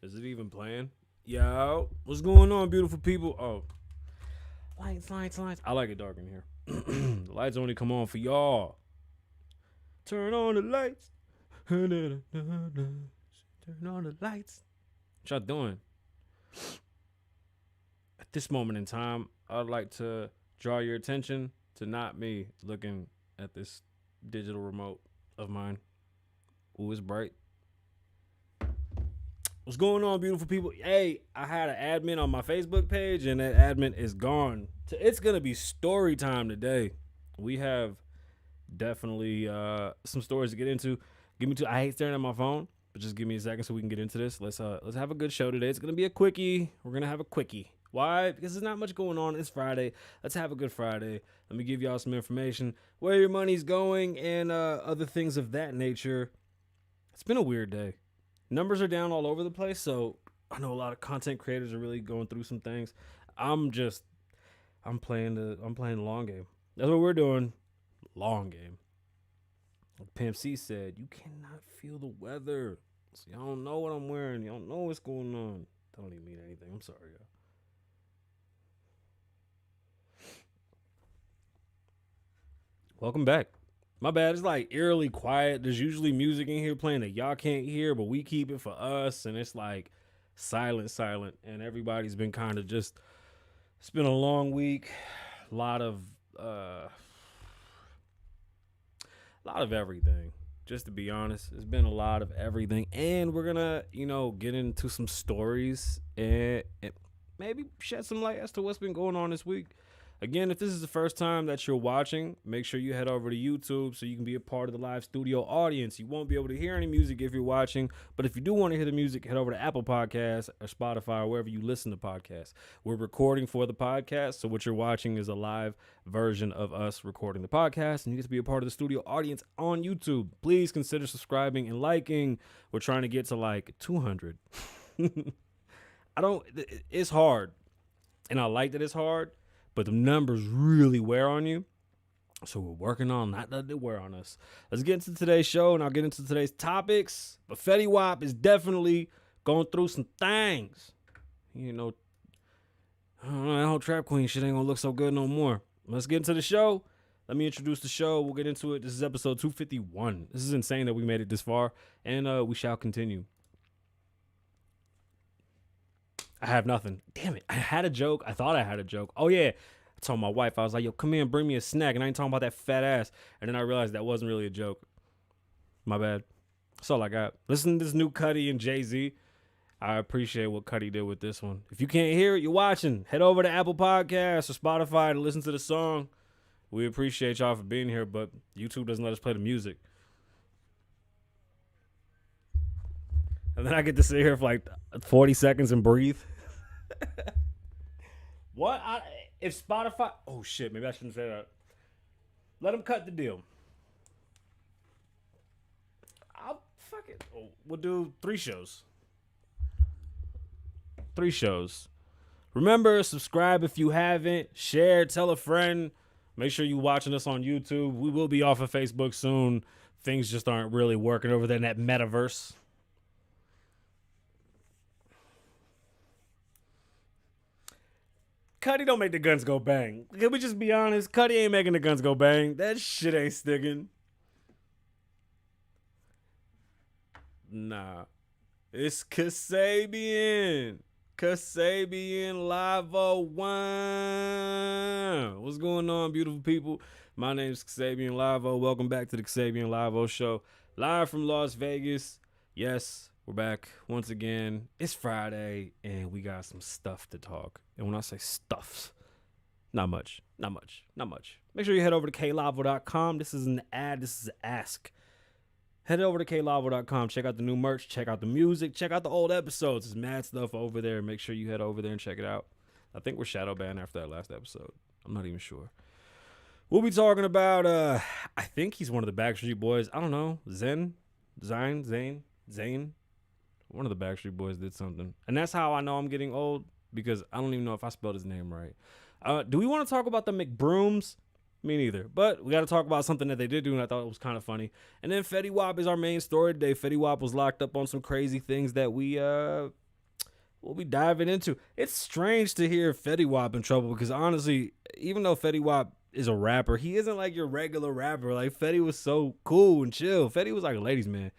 Is it even playing? Yo, what's going on, beautiful people? Oh, lights. I like it dark in here. The lights only come on for y'all. Turn on the lights. Turn on the lights. What y'all doing? At this moment in time, I'd like to draw your attention to not me looking at this digital remote of mine. Ooh, it's bright. What's going on, beautiful people? Hey, I had an admin on my Facebook page, and that admin is gone. It's going to be story time today. We have definitely some stories to get into. I hate staring at my phone, but just give me a second so we can get into this. Let's have a good show today. It's going to be a quickie. We're going to have a quickie. Why? Because there's not much going on. It's Friday. Let's have a good Friday. Let me give y'all some information, where your money's going, and other things of that nature. It's been a weird day. Numbers are down all over the place, so I know a lot of content creators are really going through some things. I'm playing the long game. That's what we're doing. Long game. Like Pimp C said, you cannot feel the weather. So y'all don't know what I'm wearing. Y'all don't know what's going on. That don't even mean anything. I'm sorry, y'all. Welcome back. My bad. It's like eerily quiet. There's usually music in here playing that y'all can't hear, but we keep it for us. And it's like silent. And everybody's been kind of just, it's been a long week. A lot of everything. Just to be honest, it's been a lot of everything. And we're going to, get into some stories and maybe shed some light as to what's been going on this week. Again, if this is the first time that you're watching, make sure you head over to YouTube so you can be a part of the live studio audience. You won't be able to hear any music if you're watching, but if you do want to hear the music, head over to Apple Podcasts or Spotify or wherever you listen to podcasts. We're recording for the podcast, so what you're watching is a live version of us recording the podcast, and you get to be a part of the studio audience on YouTube. Please consider subscribing and liking. We're trying to get to like 200. It's hard, and I like that it's hard. But the numbers really wear on you. So we're working on not letting it wear on us. Let's get into today's show, and I'll get into today's topics. But Fetty Wap is definitely going through some things. That whole trap queen shit ain't gonna look so good no more. Let's get into the show. Let me introduce the show. We'll get into it. This is episode 251. This is insane that we made it this far, and we shall continue. I have nothing. Damn it. I had a joke. I thought I had a joke. Oh, yeah. I told my wife, I was like, yo, come here and bring me a snack. And I ain't talking about that fat ass. And then I realized that wasn't really a joke. My bad. That's all I got. Listen to this new Cudi and Jay-Z. I appreciate what Cudi did with this one. If you can't hear it, you're watching. Head over to Apple Podcasts or Spotify to listen to the song. We appreciate y'all for being here, but YouTube doesn't let us play the music. And then I get to sit here for like 40 seconds and breathe. What? If Spotify... Oh, shit. Maybe I shouldn't say that. Let them cut the deal. I'll fuck it. We'll do 3 shows. 3 shows. Remember, subscribe if you haven't. Share. Tell a friend. Make sure you're watching us on YouTube. We will be off of Facebook soon. Things just aren't really working over there in that metaverse. Cudi don't make the guns go bang. Can we just be honest? Cudi ain't making the guns go bang. That shit ain't sticking. Nah. It's Kasabian. Kasabian Lavoe Wine. What's going on, beautiful people? My name is Kasabian Lavoe. Welcome back to the Kasabian Lavoe Show. Live from Las Vegas. Yes, we're back once again. It's Friday, and we got some stuff to talk. And when I say stuffs, not much. Make sure you head over to klavoe.com. This is an ad. This is an ask. Head over to klavoe.com. Check out the new merch. Check out the music. Check out the old episodes. There's mad stuff over there. Make sure you head over there and check it out. I think we're shadow banned after that last episode. I'm not even sure. We'll be talking about, I think he's one of the Backstreet Boys. I don't know. Zayn. One of the Backstreet Boys did something. And that's how I know I'm getting old, because I don't even know if I spelled his name right. Do we want to talk about the McBrooms? Me neither. But we got to talk about something that they did do, and I thought it was kind of funny. And then Fetty Wap is our main story today. Fetty Wap was locked up on some crazy things that we we'll be diving into. It's strange to hear Fetty Wap in trouble because honestly, even though Fetty Wap is a rapper, he isn't like your regular rapper. Like Fetty was so cool and chill. Fetty was like a ladies' man.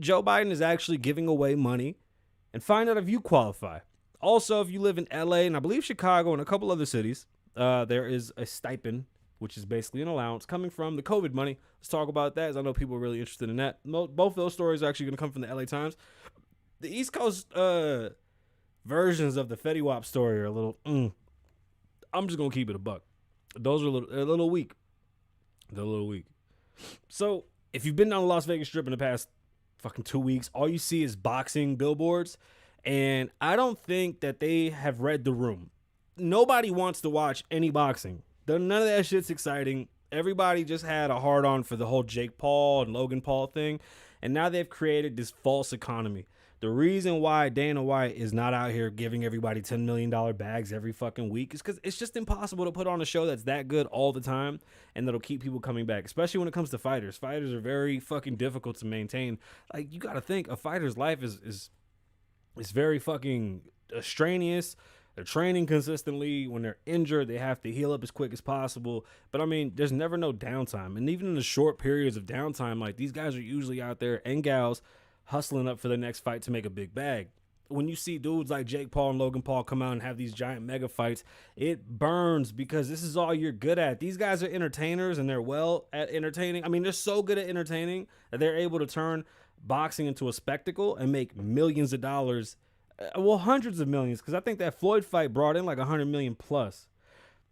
Joe Biden is actually giving away money and find out if you qualify. Also, if you live in LA and I believe Chicago and a couple other cities, there is a stipend, which is basically an allowance coming from the COVID money. Let's talk about that, as I know people are really interested in that. Both of those stories are actually going to come from the LA Times. The East Coast versions of the Fetty Wap story are a little. I'm just gonna keep it a buck. Those are a little weak. They're a little weak. So if you've been down the Las Vegas Strip in the past fucking 2 weeks, all you see is boxing billboards, and I don't think that they have read the room. Nobody wants to watch any boxing. None of that shit's exciting. Everybody just had a hard on for the whole Jake Paul and Logan Paul thing, and now they've created this false economy. The reason why Dana White is not out here giving everybody $10 million bags every fucking week is because it's just impossible to put on a show that's that good all the time and that'll keep people coming back, especially when it comes to fighters. Fighters are very fucking difficult to maintain. Like, you got to think a fighter's life is very fucking strenuous. They're training consistently. When they're injured, they have to heal up as quick as possible. But, I mean, there's never no downtime. And even in the short periods of downtime, like, these guys are usually out there, and gals, hustling up for the next fight to make a big bag. When you see dudes like Jake Paul and Logan Paul come out and have these giant mega fights, it burns because this is all you're good at. These guys are entertainers and they're well at entertaining. I mean, they're so good at entertaining that they're able to turn boxing into a spectacle and make millions of dollars. Well, hundreds of millions, because I think that Floyd fight brought in like 100 million plus.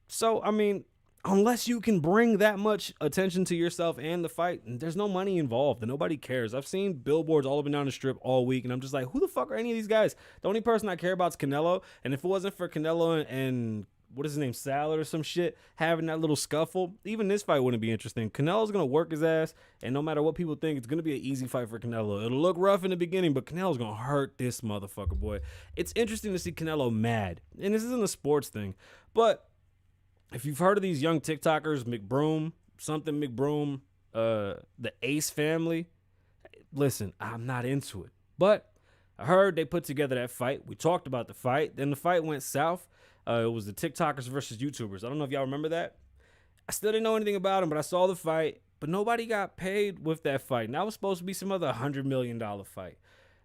So, I mean, unless you can bring that much attention to yourself and the fight, there's no money involved and nobody cares. I've seen billboards all up and down the strip all week, and I'm just like, who the fuck are any of these guys? The only person I care about is Canelo, and if it wasn't for Canelo and what is his name, Salad or some shit, having that little scuffle, even this fight wouldn't be interesting. Canelo's going to work his ass, and no matter what people think, it's going to be an easy fight for Canelo. It'll look rough in the beginning, but Canelo's going to hurt this motherfucker, boy. It's interesting to see Canelo mad, and this isn't a sports thing, but if you've heard of these young TikTokers, McBroom, the Ace family, listen, I'm not into it. But I heard they put together that fight. We talked about the fight. Then the fight went south. It was the TikTokers versus YouTubers. I don't know if y'all remember that. I still didn't know anything about them, but I saw the fight. But nobody got paid with that fight. And that was supposed to be some other $100 million fight.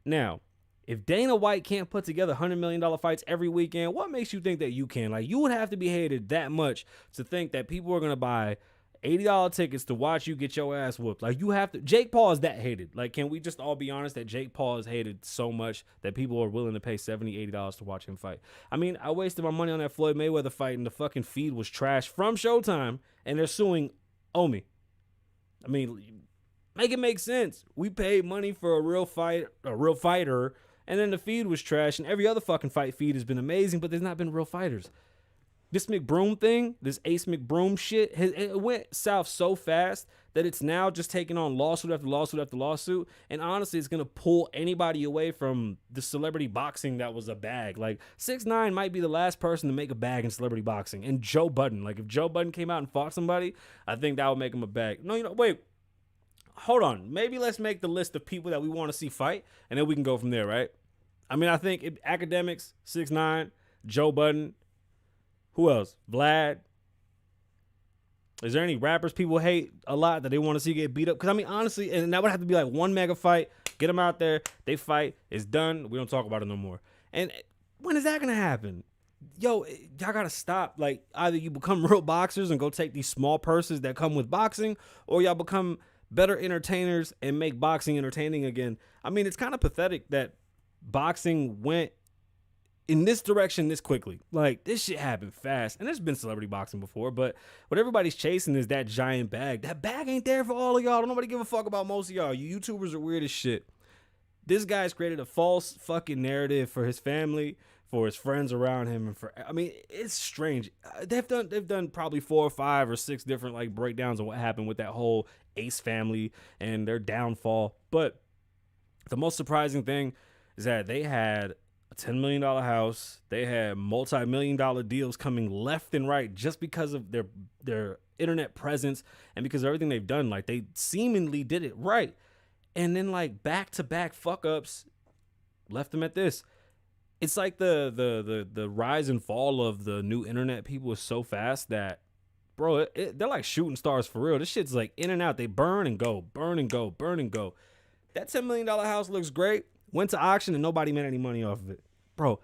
Now, if Dana White can't put together $100 million fights every weekend, what makes you think that you can? Like, you would have to be hated that much to think that people are going to buy $80 tickets to watch you get your ass whooped. Like, you have to. Jake Paul is that hated. Like, can we just all be honest that Jake Paul is hated so much that people are willing to pay $70, $80 to watch him fight? I mean, I wasted my money on that Floyd Mayweather fight, and the fucking feed was trash from Showtime, and they're suing Omi. I mean, make it make sense. We paid money for a real fighter, and then the feed was trash, and every other fucking fight feed has been amazing, but there's not been real fighters. This McBroom thing, this Ace McBroom shit, it went south so fast that it's now just taking on lawsuit after lawsuit after lawsuit. And honestly, it's going to pull anybody away from the celebrity boxing that was a bag. Like, 6ix9ine might be the last person to make a bag in celebrity boxing. And Joe Budden. Like, if Joe Budden came out and fought somebody, I think that would make him a bag. No, wait. Hold on. Maybe let's make the list of people that we want to see fight, and then we can go from there, right? I mean, I think academics, 6ix9ine, Joe Budden. Who else? Vlad. Is there any rappers people hate a lot that they want to see get beat up? Because, I mean, honestly, and that would have to be like one mega fight. Get them out there. They fight. It's done. We don't talk about it no more. And when is that going to happen? Yo, y'all got to stop. Like, either you become real boxers and go take these small purses that come with boxing, or y'all become better entertainers and make boxing entertaining again. I mean, it's kind of pathetic that boxing went in this direction this quickly. Like, this shit happened fast. And there's been celebrity boxing before, but what everybody's chasing is that giant bag. That bag ain't there for all of y'all. Don't nobody give a fuck about most of y'all. You YouTubers are weird as shit. This guy's created a false fucking narrative for his family, for his friends around him, and I mean, it's strange. They've done probably 4 or 5 or 6 different like breakdowns of what happened with that whole Ace family and their downfall. But the most surprising thing is that they had a $10 million house. They had multi-million-dollar deals coming left and right just because of their internet presence and because of everything they've done. Like, they seemingly did it right. And then, like, back-to-back fuck-ups left them at this. It's like the rise and fall of the new internet people is so fast that, bro, they're like shooting stars for real. This shit's like in and out. They burn and go, burn and go, burn and go. That $10 million house looks great. Went to auction and nobody made any money off of it. Bro,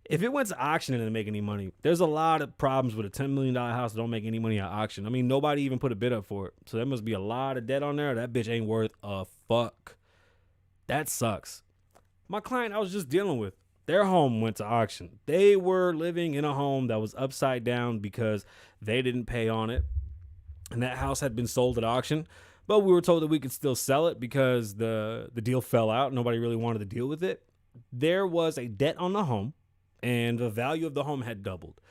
if it went to auction and didn't make any money, there's a lot of problems with a $10 million house that don't make any money at auction. I mean, nobody even put a bid up for it. So there must be a lot of debt on there. That bitch ain't worth a fuck. That sucks. My client I was just dealing with, their home went to auction. They were living in a home that was upside down because they didn't pay on it. And that house had been sold at auction. But we were told that we could still sell it because the deal fell out. Nobody really wanted to deal with it. There was a debt on the home, and the value of the home had doubled.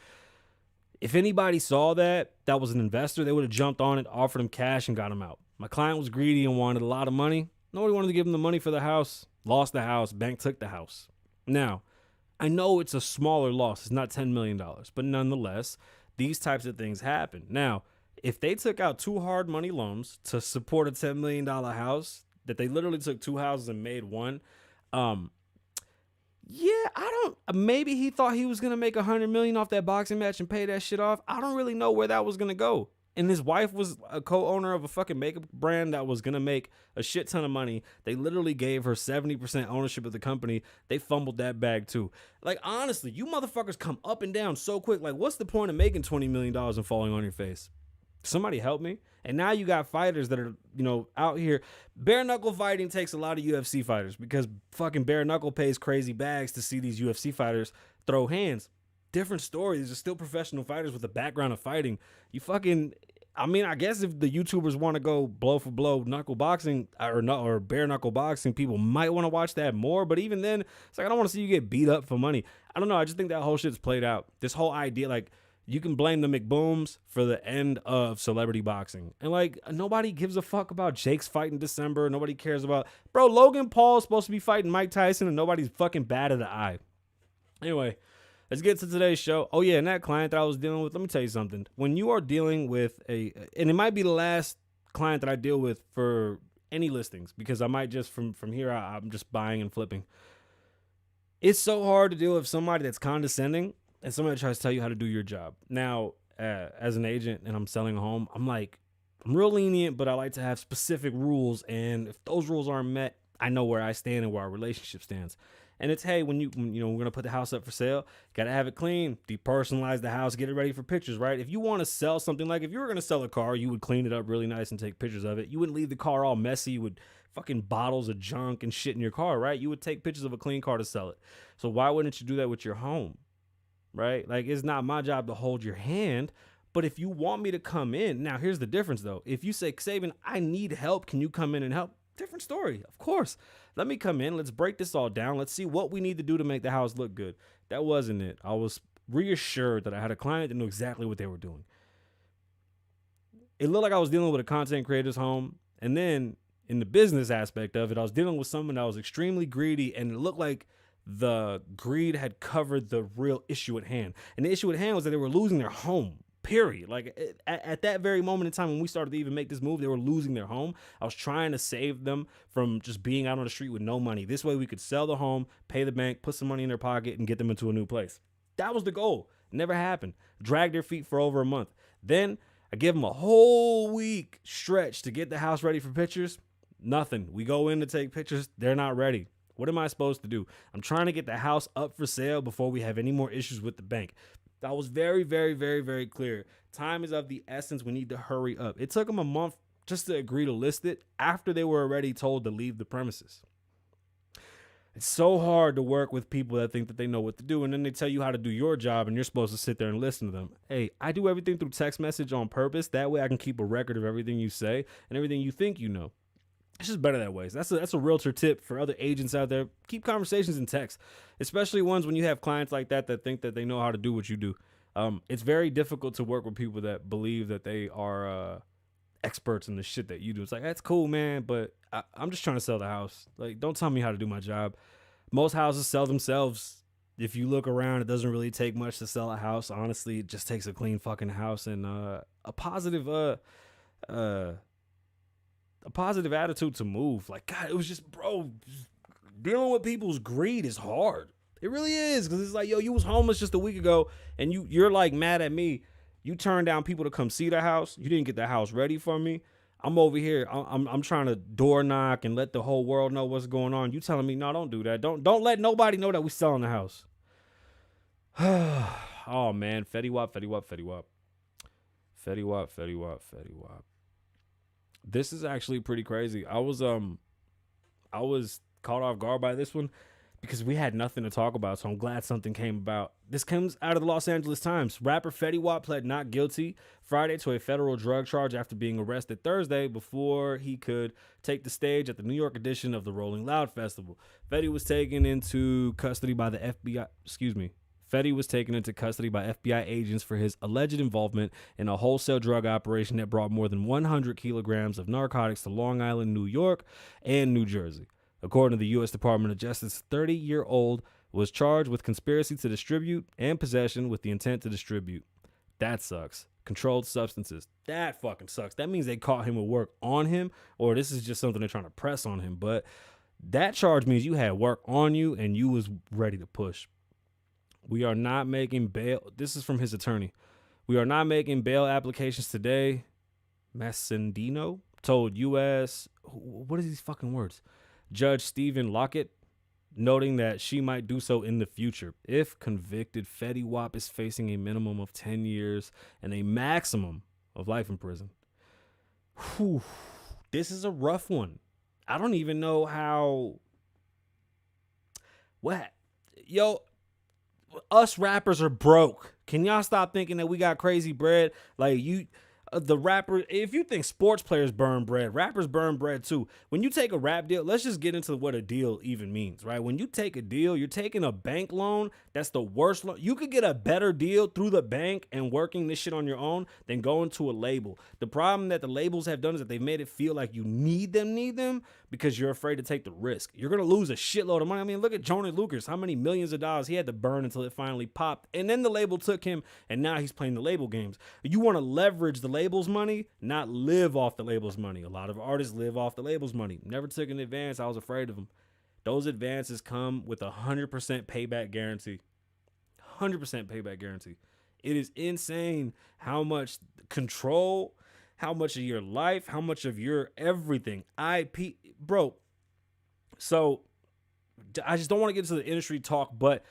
If anybody saw that was an investor, they would have jumped on it, offered him cash, and got him out. My client was greedy and wanted a lot of money. Nobody wanted to give him the money for the house. Lost the house. Bank took the house. Now, I know it's a smaller loss. It's not $10 million. But nonetheless, these types of things happen. Now, if they took out 2 hard money loans to support a $10 million house, that they literally took 2 houses and made one, maybe he thought he was going to make $100 million off that boxing match and pay that shit off. I don't really know where that was going to go. And his wife was a co-owner of a fucking makeup brand that was going to make a shit ton of money. They literally gave her 70% ownership of the company. They fumbled that bag too. Like, honestly, you motherfuckers come up and down so quick. Like, what's the point of making $20 million and falling on your face? Somebody help me. And now you got fighters that are, out here. Bare knuckle fighting takes a lot of UFC fighters because fucking bare knuckle pays crazy bags to see these UFC fighters throw hands. Different story. These are still professional fighters with a background of fighting. I guess if the YouTubers want to go blow for blow knuckle boxing or bare knuckle boxing, people might want to watch that more. But even then, it's like, I don't want to see you get beat up for money. I don't know. I just think that whole shit's played out. This whole idea, like, you can blame the McBooms for the end of celebrity boxing. And, like, nobody gives a fuck about Jake's fight in December. Nobody cares about, bro, Logan Paul is supposed to be fighting Mike Tyson and nobody's fucking bad at the eye. Anyway, let's get to today's show. Oh, yeah, and that client that I was dealing with, let me tell you something. When you are dealing with and it might be the last client that I deal with for any listings, because I might just, from here out, I'm just buying and flipping. It's so hard to deal with somebody that's condescending and somebody tries to tell you how to do your job. Now, as an agent and I'm selling a home, I'm real lenient, but I like to have specific rules. And if those rules aren't met, I know where I stand and where our relationship stands. And it's, hey, when we're going to put the house up for sale, got to have it clean, depersonalize the house, get it ready for pictures, right? If you want to sell something, like if you were going to sell a car, you would clean it up really nice and take pictures of it. You wouldn't leave the car all messy. You would fucking bottles of junk and shit in your car, right? You would take pictures of a clean car to sell it. So why wouldn't you do that with your home, right? Like, it's not my job to hold your hand. But if you want me to come in, now here's the difference though. If you say, Kasabian, I need help, can you come in and help? Different story, of course. Let me come in. Let's break this all down. Let's see what we need to do to make the house look good. That wasn't it. I was reassured that I had a client that knew exactly what they were doing. It looked like I was dealing with a content creator's home. And then in the business aspect of it, I was dealing with someone that was extremely greedy, and it looked like the greed had covered the real issue at hand. And the issue at hand was that they were losing their home. Period. Like, at that very moment in time when we started to even make this move, they were losing their home. I was trying to save them from just being out on the street with no money. This way we could sell the home, pay the bank, put some money in their pocket, and get them into a new place. That was the goal. Never happened. Dragged their feet for over a month. Then I give them a whole week stretch to get the house ready for pictures. Nothing. We go in to take pictures. They're not ready. What am I supposed to do? I'm trying to get the house up for sale before we have any more issues with the bank. That was very, very, very, very clear. Time is of the essence. We need to hurry up. It took them a month just to agree to list it after they were already told to leave the premises. It's so hard to work with people that think that they know what to do, and then they tell you how to do your job, and you're supposed to sit there and listen to them. Hey, I do everything through text message on purpose. That way I can keep a record of everything you say and everything you think you know. It's just better that way. So that's a realtor tip for other agents out there. Keep conversations in text, especially ones when you have clients like that think that they know how to do what you do. It's very difficult to work with people that believe that they are experts in the shit that you do. It's like, that's cool, man, but I'm just trying to sell the house. Like, don't tell me how to do my job. Most houses sell themselves. If you look around, it doesn't really take much to sell a house. Honestly, it just takes a clean fucking house and a positive attitude to move. Like, God, it was just, bro, dealing with people's greed is hard. It really is, because it's like, yo, you was homeless just a week ago, and you're like mad at me. You turned down people to come see the house. You didn't get the house ready for me. I'm over here. I'm trying to door knock and let the whole world know what's going on. You telling me, no, don't do that. Don't let nobody know that we selling the house. Oh man, Fetty Wap, Fetty Wap, Fetty Wap, Fetty Wap, Fetty Wap, Fetty Wap. This is actually pretty crazy. I was caught off guard by this one because we had nothing to talk about, so I'm glad something came about. This comes out of the Los Angeles Times. Rapper Fetty Wap pled not guilty Friday to a federal drug charge after being arrested Thursday before he could take the stage at the New York edition of the Rolling Loud Festival. Fetty was taken into custody by the FBI. Fetty was taken into custody by FBI agents for his alleged involvement in a wholesale drug operation that brought more than 100 kilograms of narcotics to Long Island, New York, and New Jersey. According to the U.S. Department of Justice, 30-year-old was charged with conspiracy to distribute and possession with the intent to distribute. That sucks. Controlled substances. That fucking sucks. That means they caught him with work on him, or this is just something they're trying to press on him. But that charge means you had work on you and you was ready to push. We are not making bail. This is from his attorney. We are not making bail applications today. Massendino told U.S. What are these fucking words? Judge Stephen Lockett, noting that she might do so in the future. If convicted, Fetty Wap is facing a minimum of 10 years and a maximum of life in prison. Whew. This is a rough one. I don't even know how. What? Yo, us rappers are broke. Can y'all stop thinking that we got crazy bread? Like the rapper, if you think sports players burn bread, rappers burn bread too. When you take a rap deal, let's just get into what a deal even means, right? When you take a deal, you're taking a bank loan. That's the worst loan. You could get a better deal through the bank and working this shit on your own than going to a label. The problem that the labels have done is that they've made it feel like you need them because you're afraid to take the risk. You're going to lose a shitload of money. I mean, look at Jonas Lucas, how many millions of dollars he had to burn until it finally popped. And then the label took him, and now he's playing the label games. You want to leverage the label's money, not live off the label's money. A lot of artists live off the label's money. Never took an advance. I was afraid of them. Those advances come with 100% payback guarantee. 100% payback guarantee. It is insane how much control, how much of your life, how much of your everything, IP, bro. So I just don't want to get into the industry talk, but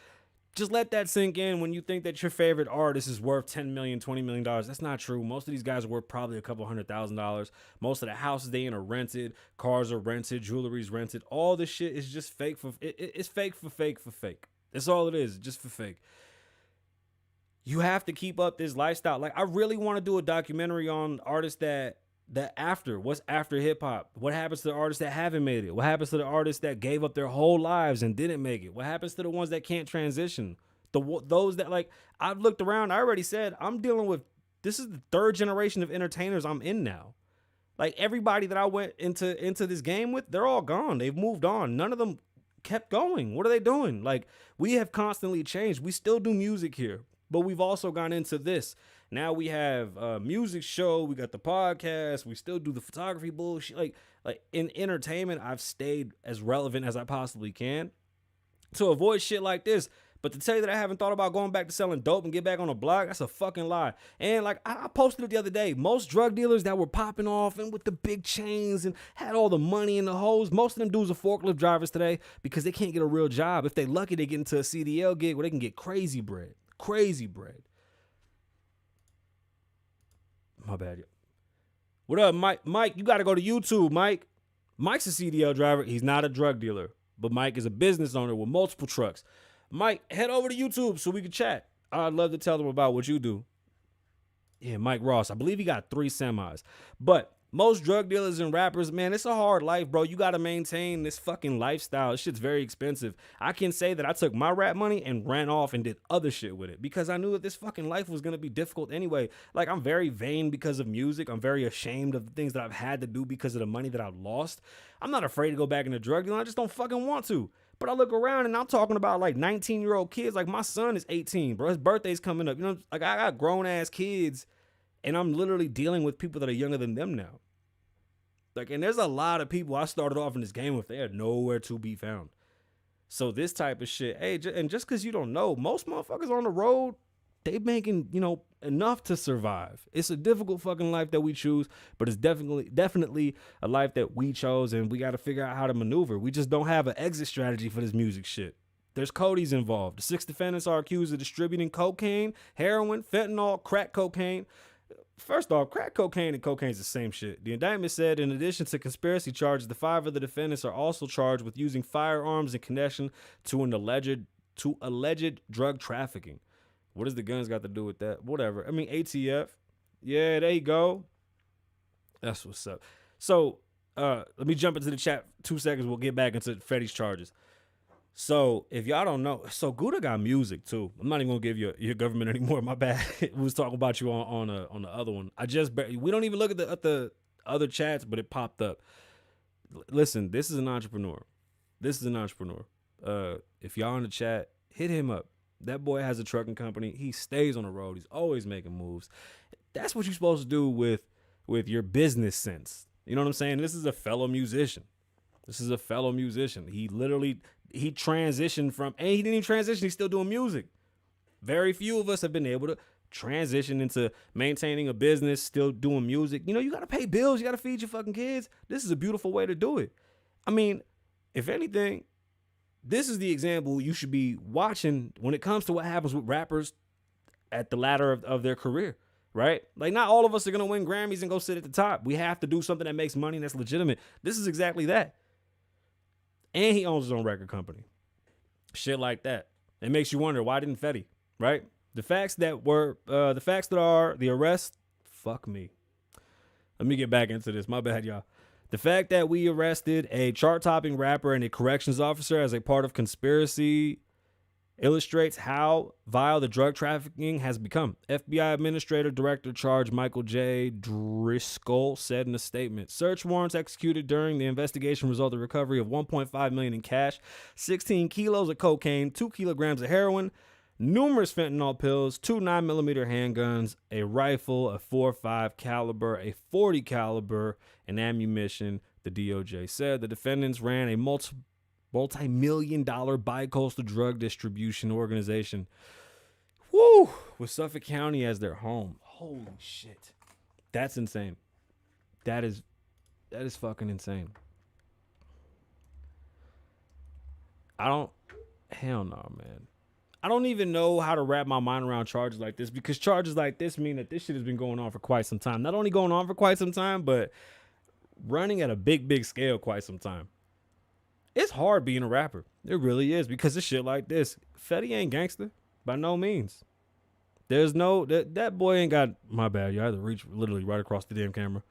just let that sink in when you think that your favorite artist is worth $10 million, $20 million. That's not true. Most of these guys are worth probably a couple $100,000. Most of the houses they in are rented. Cars are rented. Jewelry's rented. All this shit is just fake for it's fake for fake for fake. That's all it is, just for fake. You have to keep up this lifestyle. Like, I really want to do a documentary on artists that what's after hip hop? What happens to the artists that haven't made it? What happens to the artists that gave up their whole lives and didn't make it? What happens to the ones that can't transition? Those that, like, I've looked around. I already said I'm dealing with. This is the third generation of entertainers I'm in now. Like, everybody that I went into this game with, they're all gone. They've moved on. None of them kept going. What are they doing? Like, we have constantly changed. We still do music here, but we've also gone into this. Now we have a music show. We got the podcast. We still do the photography bullshit. Like in entertainment, I've stayed as relevant as I possibly can to avoid shit like this. But to tell you that I haven't thought about going back to selling dope and get back on the block, that's a fucking lie. And like I posted it the other day, most drug dealers that were popping off and with the big chains and had all the money and the hoes, most of them dudes are forklift drivers today because they can't get a real job. If they lucky, they get into a CDL gig where they can get crazy bread. Crazy bread. My bad. What up, Mike? Mike, you got to go to YouTube, Mike. Mike's a CDL driver. He's not a drug dealer. But Mike is a business owner with multiple trucks. Mike, head over to YouTube so we can chat. I'd love to tell them about what you do. Yeah, Mike Ross. I believe he got 3 semis. But most drug dealers and rappers, man, it's a hard life, bro. You got to maintain this fucking lifestyle. This shit's very expensive. I can say that I took my rap money and ran off and did other shit with it because I knew that this fucking life was going to be difficult anyway. Like, I'm very vain because of music. I'm very ashamed of the things that I've had to do because of the money that I've lost. I'm not afraid to go back into drug dealing. I just don't fucking want to. But I look around and I'm talking about like 19-year-old kids. Like, my son is 18, bro. His birthday's coming up. You know, like, I got grown-ass kids. And I'm literally dealing with people that are younger than them now. Like, and there's a lot of people I started off in this game with. They are nowhere to be found. So this type of shit, hey, and just because you don't know, most motherfuckers on the road, they making, enough to survive. It's a difficult fucking life that we choose, but it's definitely a life that we chose, and we got to figure out how to maneuver. We just don't have an exit strategy for this music shit. There's Cody's involved. The 6 defendants are accused of distributing cocaine, heroin, fentanyl, crack cocaine. First off, crack cocaine and cocaine is the same shit. The indictment said in addition to conspiracy charges, the 5 of the defendants are also charged with using firearms in connection to alleged drug trafficking. What does the guns got to do with that? Whatever. I mean, ATF. Yeah, there you go. That's what's up. So let me jump into the chat 2 seconds. We'll get back into Fetty's charges. So if y'all don't know, so Gouda got music too. I'm not even gonna give you your government anymore. My bad. We was talking about you on the other one. We don't even look at the other chats, but it popped up. Listen, this is an entrepreneur. If y'all in the chat, hit him up. That boy has a trucking company. He stays on the road. He's always making moves. That's what you're supposed to do with your business sense. You know what I'm saying? This is a fellow musician. He transitioned from, and he didn't even transition. He's still doing music. Very few of us have been able to transition into maintaining a business, still doing music. You got to pay bills. You got to feed your fucking kids. This is a beautiful way to do it. I mean, if anything, this is the example you should be watching when it comes to what happens with rappers at the ladder of their career, right? Like, not all of us are going to win Grammys and go sit at the top. We have to do something that makes money and that's legitimate. This is exactly that. And he owns his own record company. Shit like that. It makes you wonder, why didn't Fetty, right? The facts that are the arrest, fuck me. Let me get back into this. My bad, y'all. The fact that we arrested a chart-topping rapper and a corrections officer as a part of conspiracy illustrates how vile the drug trafficking has become. FBI Administrative Director Charge Michael J. Driscoll said in a statement, search warrants executed during the investigation resulted in recovery of $1.5 million in cash, 16 kilos of cocaine, 2 kilograms of heroin, numerous fentanyl pills, 2 9mm handguns, a rifle, a .45 caliber, a .40 caliber, and ammunition. The DOJ said the defendants ran a multi-million-dollar bi-coastal drug distribution organization, with Suffolk County as their home. Holy shit. That's insane. That is fucking insane. Hell no, man. I don't even know how to wrap my mind around charges like this, because charges like this mean that this shit has been going on for quite some time. Not only going on for quite some time, but running at a big scale quite some time. It's hard being a rapper. It really is, because of shit like this. Fetty ain't gangster by no means. There's no, that boy ain't got, my bad, you had to reach literally right across the damn camera.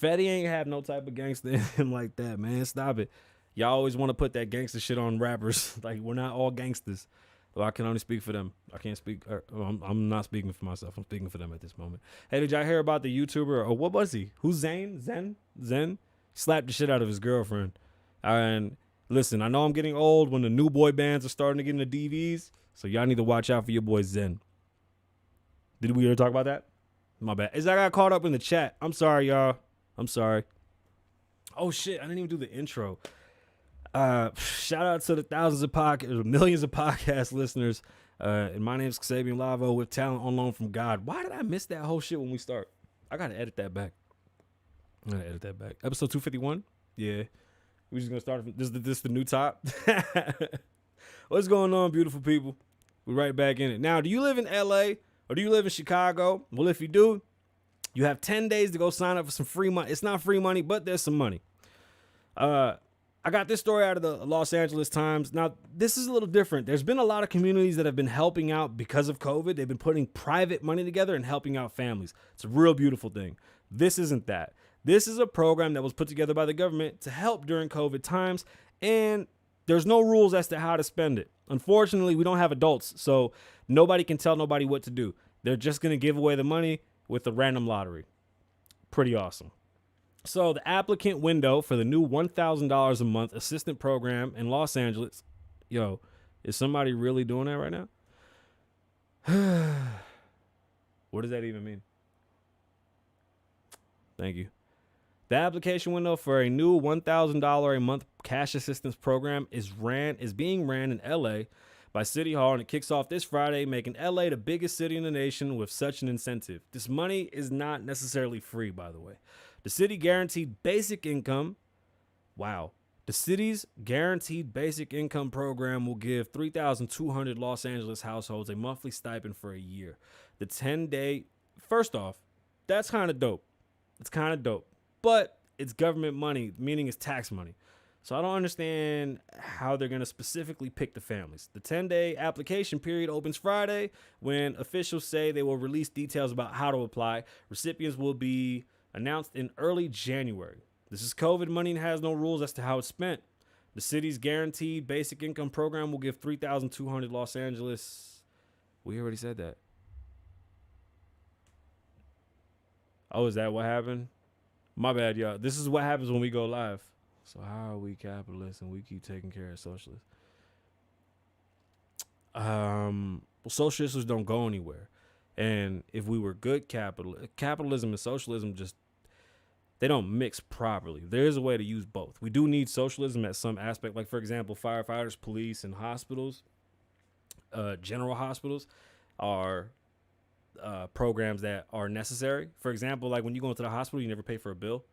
Fetty ain't have no type of gangster in him like that, man. Stop it. Y'all always want to put that gangster shit on rappers. Like, we're not all gangsters. Well, I can only speak for them. I can't speak. I'm not speaking for myself. I'm speaking for them at this moment. Hey, did y'all hear about the YouTuber? Or what was he? Who's Zane? Zen? Slapped the shit out of his girlfriend. And listen, I know I'm getting old when the new boy bands are starting to get into DVs. So y'all need to watch out for your boy Zen. Did we ever talk about that? My bad. I got caught up in the chat. I'm sorry, y'all. I'm sorry. Oh, shit. I didn't even do the intro. Shout out to the millions of podcast listeners. And my name is Kasabian Lavoe with talent on loan from God. Why did I miss that whole shit when we start? I gotta edit that back. Episode 251. Yeah, we're just gonna start. This the new top. What's going on, beautiful people? We're right back in it now. Do you live in LA or do you live in Chicago? Well, if you do, you have 10 days to go sign up for some free money. It's not free money, but there's some money. I got this story out of the Los Angeles Times. Now, this is a little different. There's been a lot of communities that have been helping out because of COVID. They've been putting private money together and helping out families. It's a real beautiful thing. This isn't that. This is a program that was put together by the government to help during COVID times, and there's no rules as to how to spend it. Unfortunately, we don't have adults, so nobody can tell nobody what to do. They're just going to give away the money with a random lottery. Pretty awesome. So the applicant window for the new $1,000 a month assistant program in Los Angeles, is somebody really doing that right now? What does that even mean? Thank you. The application window for a new $1,000 a month cash assistance program is being ran in LA by City Hall, and it kicks off this Friday, making LA the biggest city in the nation with such an incentive. This money is not necessarily free, by the way. The city guaranteed basic income. Wow. The city's guaranteed basic income program will give 3,200 Los Angeles households a monthly stipend for a year. The 10-day, first off, that's kind of dope. It's kind of dope. But it's government money, meaning it's tax money. So I don't understand how they're going to specifically pick the families. The 10-day application period opens Friday when officials say they will release details about how to apply. Recipients will be announced in early January. This is COVID money and has no rules as to how it's spent. The city's guaranteed basic income program will give 3,200 Los Angeles. We already said that. Oh, is that what happened? My bad, y'all. This is what happens when we go live. So how are we capitalists and we keep taking care of socialists? Well, socialists don't go anywhere. And if we were good capitalism and socialism just, they don't mix properly. There is a way to use both. We do need socialism at some aspect. Like, for example, firefighters, police, and hospitals, general hospitals are programs that are necessary. For example, like when you go into the hospital, you never pay for a bill.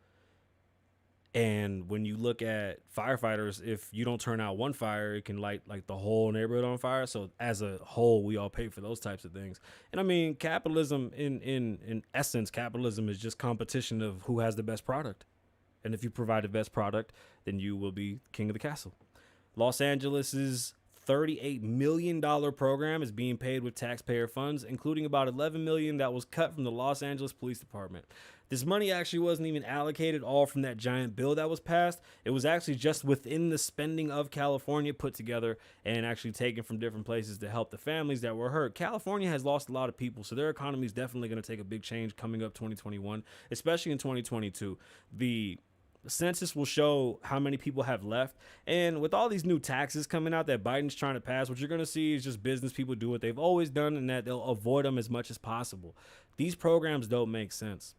And when you look at firefighters, if you don't turn out one fire, it can light like the whole neighborhood on fire. So as a whole, we all pay for those types of things. And I mean, capitalism in essence, capitalism is just competition of who has the best product. And if you provide the best product, then you will be king of the castle. Los Angeles's $38 million program is being paid with taxpayer funds, including about $11 million that was cut from the Los Angeles Police Department. This money actually wasn't even allocated all from that giant bill that was passed. It was actually just within the spending of California put together and actually taken from different places to help the families that were hurt. California has lost a lot of people, so their economy is definitely going to take a big change coming up 2021, especially in 2022. The census will show how many people have left. And with all these new taxes coming out that Biden's trying to pass, what you're going to see is just business people do what they've always done and that they'll avoid them as much as possible. These programs don't make sense.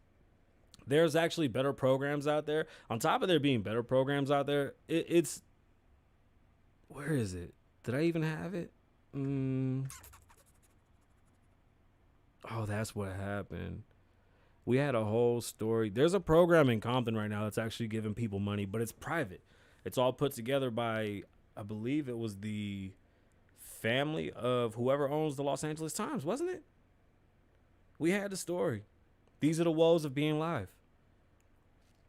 There's actually better programs out there. On top of there being better programs out there, it's where is it? Did I even have it? Oh, that's what happened. We had a whole story. There's a program in Compton right now that's actually giving people money, but it's private. It's all put together by, I believe it was the family of whoever owns the Los Angeles Times, wasn't it? We had the story. These are the woes of being live.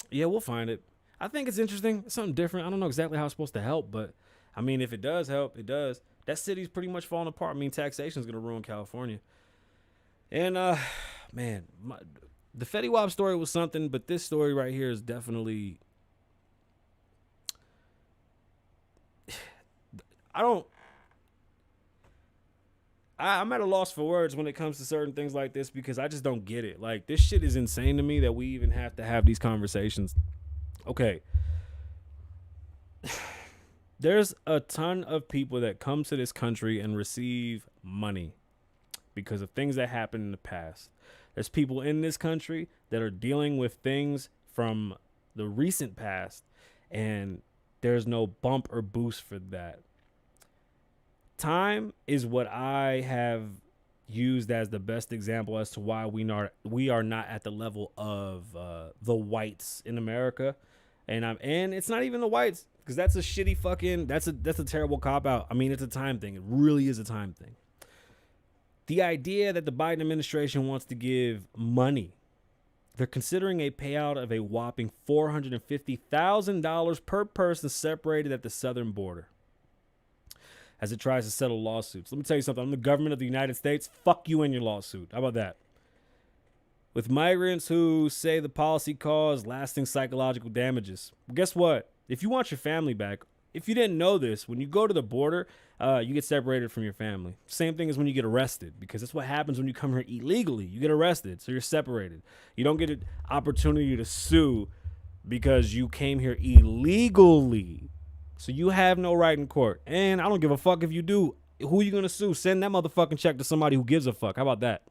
Yeah, we'll find it. I think it's interesting. It's something different. I don't know exactly how it's supposed to help, but I mean, if it does help, it does. That city's pretty much falling apart. I mean, taxation is going to ruin California. And, man, the Fetty Wap story was something, but this story right here is definitely, I'm at a loss for words when it comes to certain things like this because I just don't get it. Like, this shit is insane to me that we even have to have these conversations. Okay. There's a ton of people that come to this country and receive money because of things that happened in the past. There's people in this country that are dealing with things from the recent past, and there's no bump or boost for that. Time is what I have used as the best example as to why we are not at the level of the whites in America, and it's not even the whites because that's a shitty fucking that's a terrible cop out. I mean, it's a time thing. It really is a time thing. The idea that the Biden administration wants to give money, they're considering a payout of a whopping $450,000 per person separated at the southern border as it tries to settle lawsuits. Let me tell you something. I'm the government of the United States. Fuck you and your lawsuit. How about that? With migrants who say the policy caused lasting psychological damages. Well, guess what? If you want your family back, if you didn't know this, when you go to the border, you get separated from your family. Same thing as when you get arrested, because that's what happens when you come here illegally. You get arrested, so you're separated. You don't get an opportunity to sue because you came here illegally. So you have no right in court. And I don't give a fuck if you do. Who are you going to sue? Send that motherfucking check to somebody who gives a fuck. How about that?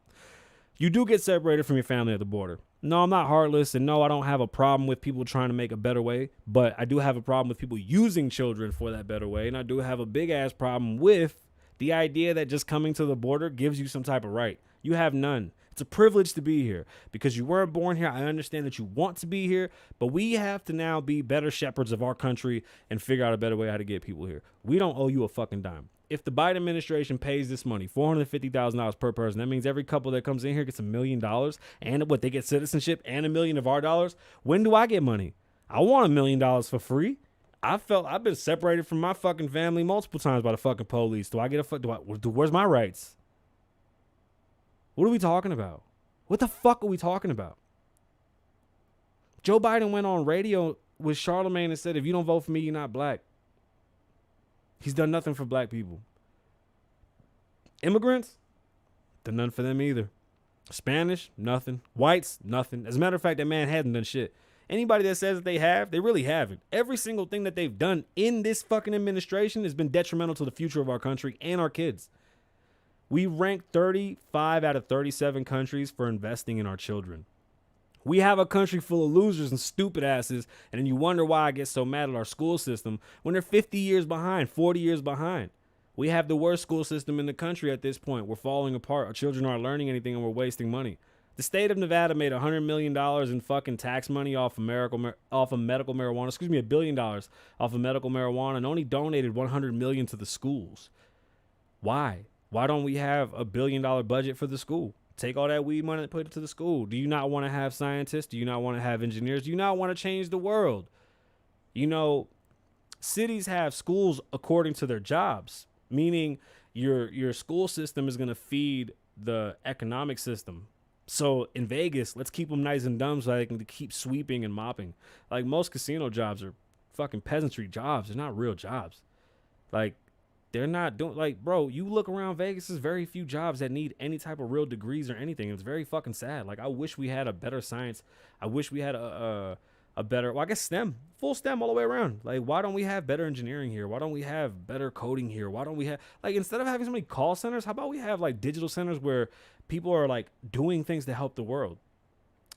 You do get separated from your family at the border. No, I'm not heartless, and no, I don't have a problem with people trying to make a better way, but I do have a problem with people using children for that better way, and I do have a big ass problem with the idea that just coming to the border gives you some type of right. You have none. It's a privilege to be here because you weren't born here. I understand that you want to be here, but we have to now be better shepherds of our country and figure out a better way how to get people here. We don't owe you a fucking dime. If the Biden administration pays this money, $450,000 per person, that means every couple that comes in here gets $1 million, and what, they get citizenship and $1 million of our dollars. When do I get money? I want $1 million for free. I've been separated from my fucking family multiple times by the fucking police. Do I get where's my rights? What are we talking about? What the fuck are we talking about? Joe Biden went on radio with Charlemagne and said, if you don't vote for me, you're not black. He's done nothing for black people. Immigrants, done nothing for them either. Spanish, nothing. Whites, nothing. As a matter of fact, that man hasn't done shit. Anybody that says that they have, they really haven't. Every single thing that they've done in this fucking administration has been detrimental to the future of our country and our kids. We rank 35 out of 37 countries for investing in our children. We have a country full of losers and stupid asses, and then you wonder why I get so mad at our school system when they're 50 years behind, 40 years behind. We have the worst school system in the country at this point. We're falling apart. Our children aren't learning anything, and we're wasting money. The state of Nevada made $100 million in fucking tax money off of medical marijuana. $1 billion off of medical marijuana, and only donated $100 million to the schools. Why? Why don't we have $1 billion budget for the school? Take all that weed money and put it to the school. Do you not want to have scientists? Do you not want to have engineers? Do you not want to change the world? You know, cities have schools according to their jobs, meaning your school system is going to feed the economic system. So in Vegas, let's keep them nice and dumb so they can keep sweeping and mopping. Like, most casino jobs are fucking peasantry jobs. They're not real jobs. Like, they're not doing, like, bro, you look around Vegas, there's very few jobs that need any type of real degrees or anything. It's very fucking sad. Like, I wish we had a better science. I wish we had a better, well, I guess STEM, full STEM all the way around. Like, why don't we have better engineering here? Why don't we have better coding here? Why don't we have, like, instead of having so many call centers, how about we have, like, digital centers where people are, like, doing things to help the world?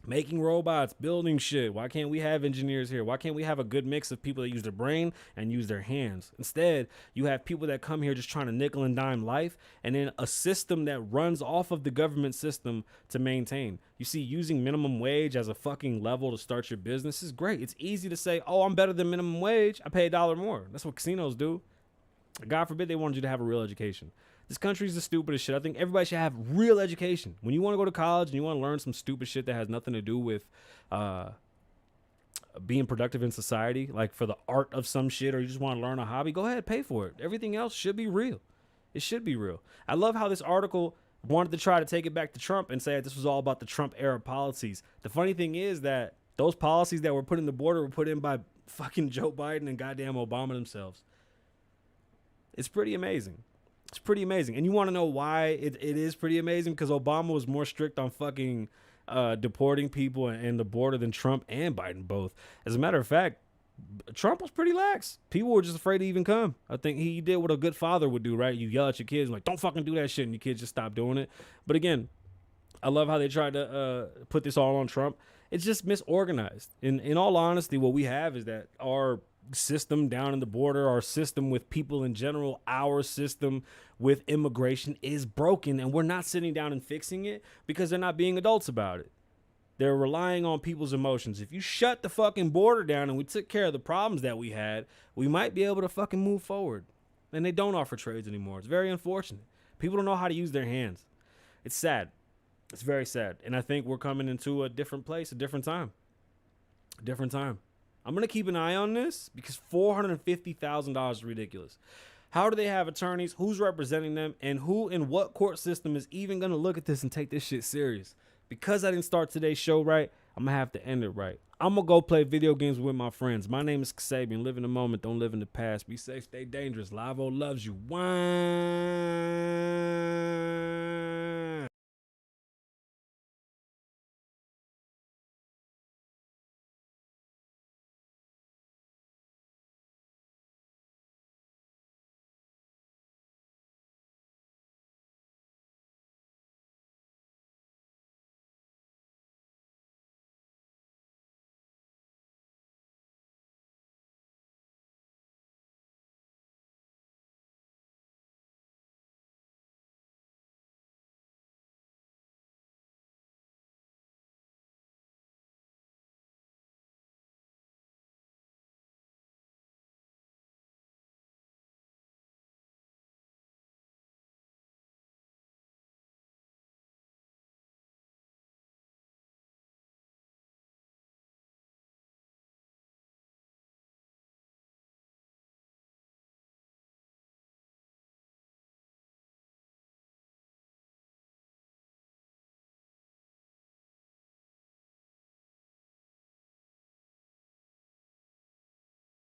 Making robots, building shit. Why can't we have engineers here? Why can't we have a good mix of people that use their brain and use their hands? Instead, you have people that come here just trying to nickel and dime life, and then a system that runs off of the government system to maintain. You see, using minimum wage as a fucking level to start your business is great. It's easy to say, oh, I'm better than minimum wage. I pay $1 more. That's what casinos do. God forbid they wanted you to have a real education. This country is the stupidest shit. I think everybody should have real education. When you want to go to college and you want to learn some stupid shit that has nothing to do with being productive in society, like for the art of some shit, or you just want to learn a hobby, go ahead, pay for it. Everything else should be real. It should be real. I love how this article wanted to try to take it back to Trump and say that this was all about the Trump era policies. The funny thing is that those policies that were put in the border were put in by fucking Joe Biden and goddamn Obama themselves. It's pretty amazing. It's pretty amazing. And you want to know why it is pretty amazing? Because Obama was more strict on fucking deporting people and the border than Trump and Biden both. As a matter of fact, Trump was pretty lax. People were just afraid to even come. I think he did what a good father would do, right? You yell at your kids, like, don't fucking do that shit, and your kids just stop doing it. But again, I love how they tried to put this all on Trump. It's just misorganized. In all honesty, what we have is that our system down in the border, our system with people in general, our system with immigration is broken, and we're not sitting down and fixing it because they're not being adults about it. They're relying on people's emotions. If you shut the fucking border down and we took care of the problems that we had, we might be able to fucking move forward. And they don't offer trades anymore. It's very unfortunate. People don't know how to use their hands. It's sad. It's very sad. And I think we're coming into a different place, a different time. A different time. I'm going to keep an eye on this because $450,000 is ridiculous. How do they have attorneys? Who's representing them? And who in what court system is even going to look at this and take this shit serious? Because I didn't start today's show right, I'm going to have to end it right. I'm going to go play video games with my friends. My name is Kasabian. Live in the moment. Don't live in the past. Be safe. Stay dangerous. Lavoe loves you. Wine.